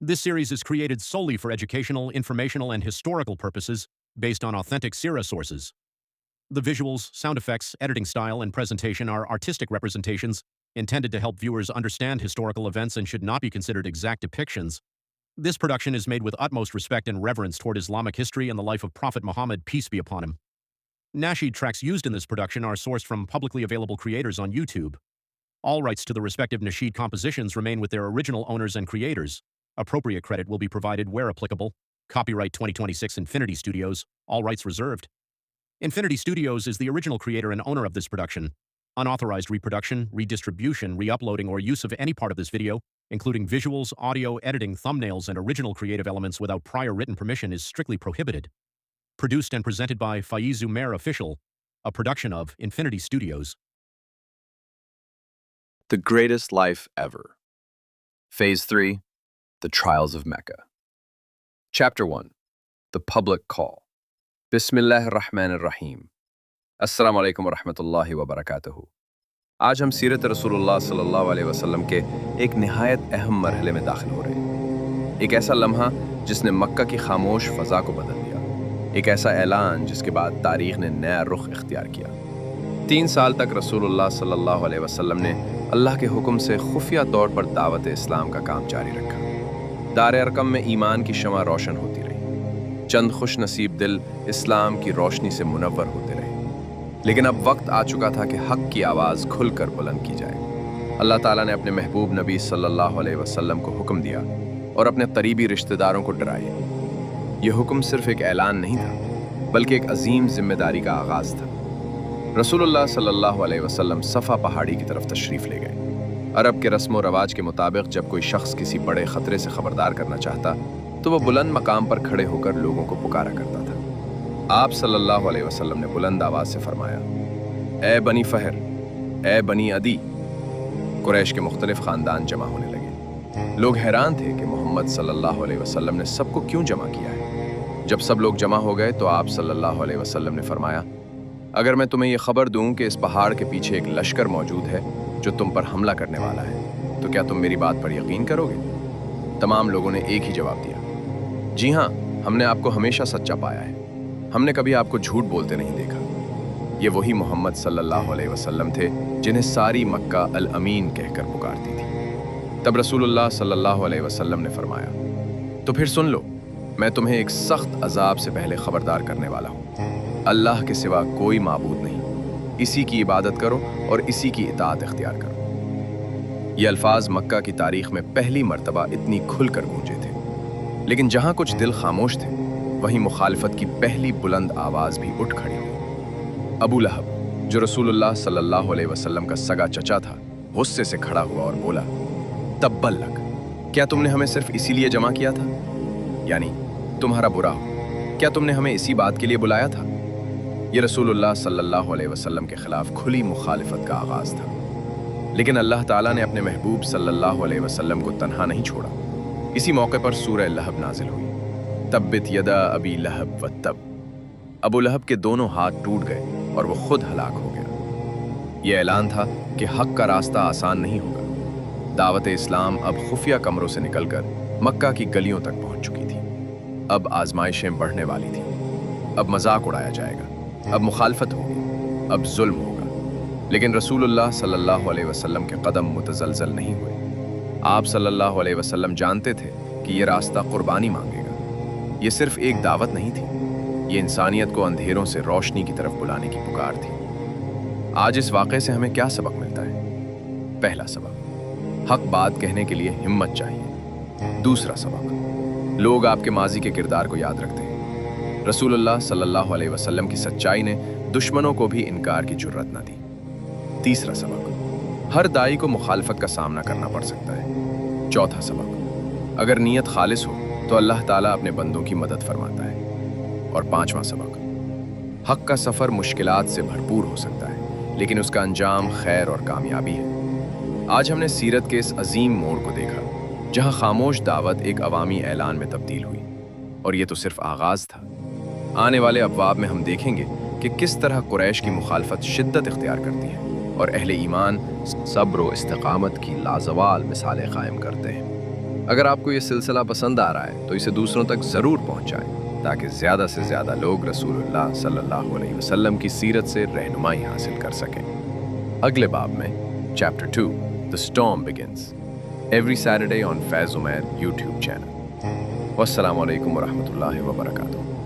This series is created solely for educational, informational, and historical purposes based on authentic Sira sources. The visuals, sound effects, editing style, and presentation are artistic representations intended to help viewers understand historical events and should not be considered exact depictions. This production is made with utmost respect and reverence toward Islamic history and the life of Prophet Muhammad, peace be upon him. Nasheed tracks used in this production are sourced from publicly available creators on YouTube. All rights to the respective nasheed compositions remain with their original owners and creators. Appropriate credit will be provided where applicable. Copyright 2026 Infinity Studios, all rights reserved. Infinity Studios is the original creator and owner of this production. Unauthorized reproduction, redistribution, re-uploading, or use of any part of this video, including visuals, audio, editing, thumbnails, and original creative elements without prior written permission is strictly prohibited. Produced and presented by Faiz Umair Official, a production of Infinity Studios. The Greatest Life Ever. Phase 3, The Trials of Mecca. Chapter 1, The Public Call. Bismillahir Rahmanir Rahim. Assalamu alaikum wa rahmatullahi wa barakatuhu. आज हम सीरत रसूलुल्लाह सल्लल्लाहु अलैहि वसल्लम के एक निहायत अहम मरहले में दाखिल हो रहे हैं। एक ऐसा लम्हा जिसने मक्का की खामोश फ़ज़ा को बदल दिया। एक ऐसा ऐलान जिसके बाद तारीख़ ने नया रुख इख्तियार किया। 3 साल तक रसूलुल्लाह सल्लल्लाहु अलैहि वसल्लम ने अल्लाह के हुक्म से खुफिया तौर पर दावत इस्लाम का काम जारी रखा। दार अरकम में ईमान की शमा रोशन होती रही। चंद खुश नसीब दिल इस्लाम की रोशनी से मुनव्वर होते रहे। लेकिन अब वक्त आ चुका था कि हक़ की आवाज़ खुलकर बुलंद की जाए। अल्लाह ताला ने अपने महबूब नबी सल्लल्लाहु अलैहि वसल्लम को हुक्म दिया और अपने करीबी रिश्तेदारों को डराया। यह हुक्म सिर्फ एक ऐलान नहीं था, बल्कि एक अजीम जिम्मेदारी का आगाज़ था। रसूलुल्लाह सल्लल्लाहु अलैहि वसल्लम सफ़ा पहाड़ी की तरफ तशरीफ़ ले गए। अरब के रस्म व रवाज के मुताबिक जब कोई शख्स किसी बड़े ख़तरे से ख़बरदार करना चाहता तो वह बुलंद मकाम पर खड़े होकर लोगों को पुकारा करता था। आप सल्लल्लाहु अलैहि वसल्लम ने बुलंद आवाज़ से फरमाया, ए बनी फ़हर, ए बनी अदी। कुरैश के मुख्तलिफ ख़ानदान जमा होने लगे। लोग हैरान थे कि मोहम्मद सल्लल्लाहु अलैहि वसल्लम ने सबको क्यों जमा किया है। जब सब लोग जमा हो गए तो आप सल्लल्लाहु अलैहि वसल्लम ने फरमाया, अगर मैं तुम्हें ये खबर दूं कि इस पहाड़ के पीछे एक लश्कर मौजूद है जो तुम पर हमला करने वाला है, तो क्या तुम मेरी बात पर यकीन करोगे? तमाम लोगों ने एक ही जवाब दिया, जी हाँ, हमने आपको हमेशा सच्चा पाया है। हमने कभी आपको झूठ बोलते नहीं देखा। ये वही मोहम्मद सल्लल्लाहु अलैहि वसल्लम थे जिन्हें सारी मक्का अल अमीन कहकर पुकारती थी। तब रसूलुल्लाह सल्लल्लाहु अलैहि वसल्लम ने फरमाया, तो फिर सुन लो, मैं तुम्हें एक सख्त अजाब से पहले खबरदार करने वाला हूँ। अल्लाह के सिवा कोई माबूद नहीं, इसी की इबादत करो और इसी की इताअत इख्तियार करो। ये अल्फाज मक्का की तारीख में पहली मर्तबा इतनी खुलकर गूंजे थे। लेकिन जहाँ कुछ दिल खामोश थे, वहीं मुखालिफत की पहली बुलंद आवाज़ भी उठ खड़ी हुई। अबू लहब, जो रसूलुल्लाह सल्लल्लाहु अलैहि वसल्लम का सगा चचा था, गुस्से से खड़ा हुआ और बोला, तब्बल लक, क्या तुमने हमें सिर्फ इसीलिए जमा किया था? यानी तुम्हारा बुरा हो, क्या तुमने हमें इसी बात के लिए बुलाया था? ये रसूलुल्लाह सल्लल्लाहु अलैहि वसल्लम के खिलाफ खुली मुखालिफत का आगाज़ था। लेकिन अल्लाह ताला ने अपने महबूब सल्लल्लाहु अलैहि वसल्लम को तन्हा नहीं छोड़ा। इसी मौके पर सूरह लहब नाजिल हुई। तब्बित यदा अबी लहब व तब। अबू लहब के दोनों हाथ टूट गए और वो खुद हलाक हो गया। ये ऐलान था कि हक का रास्ता आसान नहीं होगा। दावत इस्लाम अब खुफिया कमरों से निकलकर मक्का की गलियों तक पहुंच चुकी थी। अब आजमाइशें बढ़ने वाली थीं। अब मजाक उड़ाया जाएगा, अब मुखालफत होगी, अब जुल्म होगा। लेकिन रसूलुल्लाह सल्लल्लाहु अलैहि वसल्लम के कदम मुतज़लज़ल नहीं हुए। आप सल्लल्लाहु अलैहि वसल्लम जानते थे कि ये रास्ता कुर्बानी मांगेगा। ये सिर्फ एक दावत नहीं थी, ये इंसानियत को अंधेरों से रोशनी की तरफ बुलाने की पुकार थी। आज इस वाक़े से हमें क्या सबक मिलता है? पहला सबक, हक बात कहने के लिए हिम्मत चाहिए। दूसरा सबक, लोग आपके माजी के किरदार को याद रखते हैं। रसूलुल्लाह सल्लल्लाहु अलैहि वसल्लम की सच्चाई ने दुश्मनों को भी इनकार की जुर्रत न दी। तीसरा सबक, हर दाई को मुखालफत का सामना करना पड़ सकता है। चौथा सबक, अगर नीयत खालिस हो तो अल्लाह ताला अपने बंदों की मदद फरमाता है। और पांचवा सबक, हक का सफ़र मुश्किलात से भरपूर हो सकता है, लेकिन उसका अंजाम खैर और कामयाबी है। आज हमने सीरत के इस अजीम मोड़ को देखा, जहां खामोश दावत एक अवामी ऐलान में तब्दील हुई। और ये तो सिर्फ आगाज़ था। आने वाले अबवाब में हम देखेंगे कि किस तरह कुरैश की मुखालफत शिद्दत इख्तियार करती है और अहले ईमान सब्र व इस्तिकामत की लाजवाल मिसालें कायम करते हैं। اگر آپ کو یہ سلسلہ پسند آ رہا ہے تو اسے دوسروں تک ضرور پہنچائیں تاکہ زیادہ سے زیادہ لوگ رسول اللہ صلی اللہ علیہ وسلم کی سیرت سے رہنمائی حاصل کر سکیں۔ اگلے باب میں chapter 2 The Storm Begins every Saturday on Faiz Umair YouTube channel۔ والسلام علیکم ورحمۃ اللہ وبرکاتہ۔